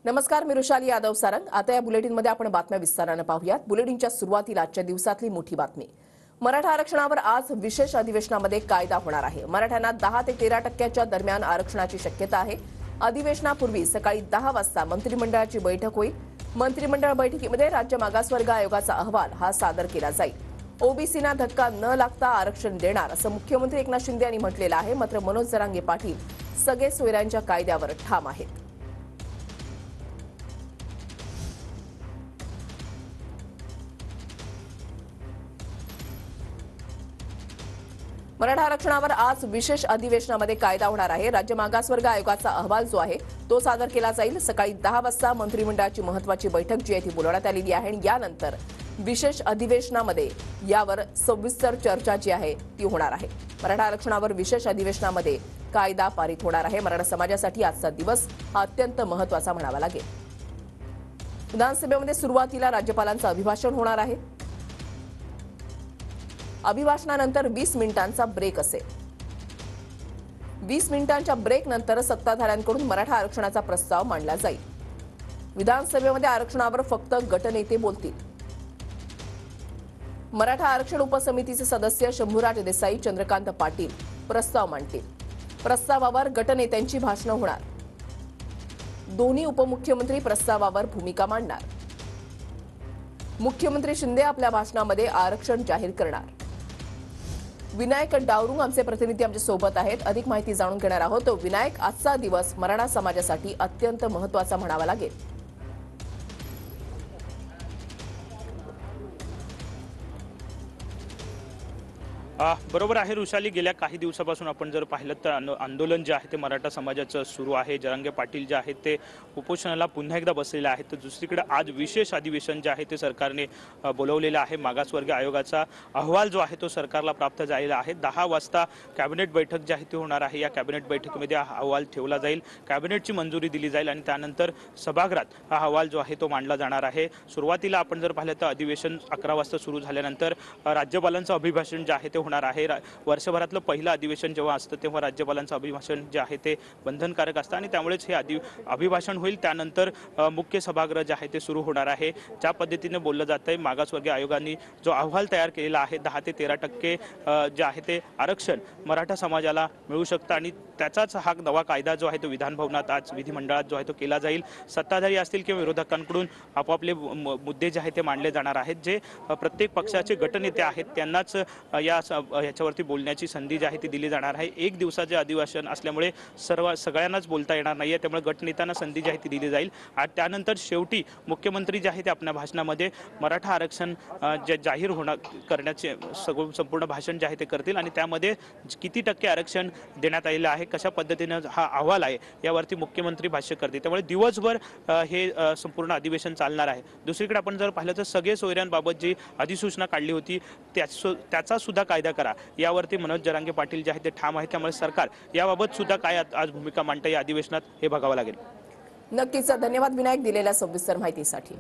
नमस्कार, मी रुशाली यादव सारंग। आता या बुलेटिनमध्ये आपण बातम्या विस्ताराने पाहूयात। बुलेटिनच्या सुरुवातीला आजच्या दिवसातली मोठी बातमी। मराठा आरक्षणावर आज विशेष अधिवेशनामध्ये कायदा होणार आहे। मराठ्यांना 10 ते 13% दरम्यान आरक्षणाची शक्यता आहे। अधिवेशनापूर्वी सकाळी 10 वाजता मंत्रिमंडळाची बैठक होईल। मंत्रिमंडळ बैठकीमध्ये राज्य मागासवर्ग आयोगाचा अहवाल हा सादर केला जाईल। ओबीसीना धक्का न लागता आरक्षण देणार असं मुख्यमंत्री एकनाथ शिंदे यांनी म्हटलेलं आहे। मात्र मनोज जरांगे पाटील सगळे सोयऱ्यांच्या कायद्यावर ठाम आहेत। मराठा आरक्षणावर आज विशेष अधिवेशनामध्ये कायदा होणार आहे। राज्य मागासवर्ग आयोगाचा अहवाल जो आहे तो सादर केला जाईल। सकाळी 10 वाजता मंत्रिमंडळाची महत्त्वाची बैठक जी आहे ती बोलवण्यात आलेली आहे आणि यानंतर विशेष अधिवेशनामध्ये यावर सविस्तर चर्चा जी आहे ती होणार आहे। मराठा आरक्षणावर विशेष अधिवेशनामध्ये कायदा पारित होणार आहे। मराठा समाजासाठी आजचा दिवस हा अत्यंत महत्त्वाचा म्हणावा लागेल। विधानसभेमध्ये सुरुवातीला राज्यपालांचं अभिभाषण होणार आहे। अभिभाषणानंतर 20 मिनिटांचा ब्रेक असेल। 20 मिनिटांच्या ब्रेक नंतर सत्ताधाऱ्यांकडून मराठा आरक्षणाचा प्रस्ताव मांडला जाईल। विधानसभेमध्ये आरक्षणावर फक्त गटनेते बोलतील। मराठा आरक्षण उपसमितीचे सदस्य शंभूराज देसाई, चंद्रकांत पाटील प्रस्ताव मांडतील। प्रस्तावावर गटनेत्यांची भाषणं होणार। दोन्ही उपमुख्यमंत्री प्रस्तावावर भूमिका मांडणार। मुख्यमंत्री शिंदे आपल्या भाषणामध्ये आरक्षण जाहीर करणार। विनायक डावरुंग आमचे प्रतिनिधी आमच्या सोबत आहेत। अधिक माहिती जाणून घेणार आहोत। तो विनायक, आजचा दिवस मराठा समाजासाठी अत्यंत महत्त्वाचा म्हणावा लागेल। बरोबर आहे रुशाली, गेल्या काही दिवसापासून आपण जर पाहिलं तर आंदोलन जे आहे ते मराठा समाजाचं सुरू आहे। जरांगे पाटील जे आहेत ते उपोषणाला पुन्हा एकदा बसलेले आहेत। तर दुसरीकडे आज विशेष अधिवेशन जे आहे ते सरकारने बोलवलेलं आहे। मागासवर्ग आयोगाचा अहवाल जो आहे तो सरकारला प्राप्त झालेला आहे। 10 वाजता कॅबिनेट बैठक जी आहे ती होणार आहे। या कॅबिनेट बैठकीमध्ये हा अहवाल ठेवला जाईल, कॅबिनेटची मंजुरी दिली जाईल आणि त्यानंतर सभागृहात हा अहवाल जो आहे तो मांडला जाणार आहे। सुरुवातीला आपण जर पाहिलं तर अधिवेशन 11 वाजता सुरू झाल्यानंतर राज्यपालांचं अभिभाषण जे आहे ते होणार आहे। वर्षभरातलं पहिलं अधिवेशन जेव्हा असतं तेव्हा राज्यपालांचं अभिभाषण जे आहे ते बंधनकारक असतं आणि त्यामुळेच हे अभिभाषण होईल। त्यानंतर मुख्य सभागृह जे आहे ते सुरू होणार आहे। ज्या पद्धतीने बोललं जातंय, मागासवर्गीय आयोगाने जो अहवाल तयार केलेला आहे 10 ते 13% जे आहे ते आरक्षण मराठा समाजाला मिळू शकतं आणि त्याचाच हा नवा कायदा जो आहे तो विधान भवनात आज विधिमंडळात जो आहे तो केला जाईल। सत्ताधारी असतील किंवा विरोधकांकडून आपापले मुद्दे जे आहे ते मांडले जाणार आहेत। जे प्रत्येक पक्षाचे गटनेते आहेत त्यांनाच याच्यावरती बोलण्याची संधी जी आहे ती दिली जाणार आहे। एक दिवसाचे अधिवेशन असल्यामुळे सगळ्यांनाच बोलता येणार नाहीये, त्यामुळे गटनेत्यांना संधी जी आहे ती दिली जाईल आणि त्यानंतर शेवटी मुख्यमंत्री जे आहे ते आपल्या भाषणामध्ये मराठा आरक्षण जे जाहीर करण्याचे संपूर्ण भाषण जे आहे ते करतील आणि त्यामध्ये किती टक्के आरक्षण देण्यात आलेलं आहे, कशा पद्धतीने हा अहवाल आहे यावरती मुख्यमंत्री भाष्य करतील। त्यामुळे दिवसभर हे संपूर्ण अधिवेशन चालणार आहे। दुसरीकडे आपण जर पाहिलं तर सगळे सोयऱ्यांबाबत जी अधिसूचना काढली होती त्याचा सुद्धा कायदा करा यावरती मनोज जरांगे पाटील जे आहे ते ठाम आहे। त्यामुळे सरकार याबाबत सुद्धा काय आज भूमिका मांडते या अधिवेशनात हे बघावं लागेल। नक्कीच धन्यवाद विनायक दिलेल्या सविस्तर माहितीसाठी।